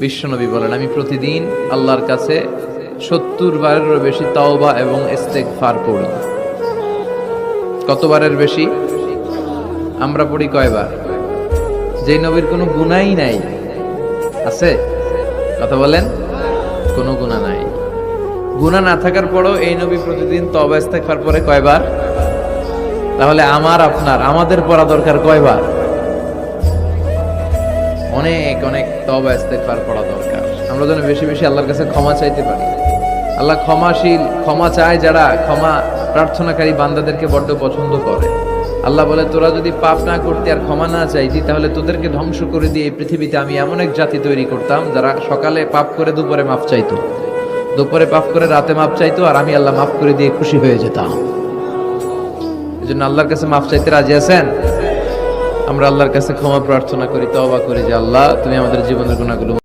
বিশ্বনবী বলেন, আমি প্রতিদিন আল্লাহর কাছে 70 বারেরও বেশি তাওবা এবং ইস্তেগফার পড়ি। কতবারের বেশি? আমরা পড়ি কয়বার? যে নবীর কোনো গুনাহই নাই, আছে? কথা বলেন, কোনো গুনাহ নাই। গুনাহ না থাকার পরেও এই নবী প্রতিদিন তওবা ইস্তেগফার পড়ে কয়বার? তাহলে আমাদের পড়া দরকার কয়বার? অনেক অনেক তওবা ইস্তেগফার পড়া দরকার। আমরা যেন বেশি বেশি আল্লাহর কাছে ক্ষমা চাইতে পারি। আল্লাহ ক্ষমাশীল, ক্ষমা চায় যারা, ক্ষমা প্রার্থনাকারী বান্দাদেরকে বড্ড পছন্দ করে। আল্লাহ বলে, তোরা যদি পাপ না করতে আর ক্ষমা না চাইতি, তাহলে তোদেরকে ধ্বংস করে দিয়ে এই পৃথিবীতে আমি এমন এক জাতি তৈরি করতাম যারা সকালে পাপ করে দুপুরে মাফ চাইতো, দুপুরে পাপ করে রাতে মাফ চাইতো, আর আমি আল্লাহ মাফ করে দিয়ে খুশি হয়ে যেতাম। এই জন্য আল্লাহর কাছে মাফ চাইতে রাজি আছেন? আমরা আল্লাহর কাছে ক্ষমা প্রার্থনা করি, তওবা করি যে আল্লাহ, তুমি আমাদের জীবনের গুনাহগুলো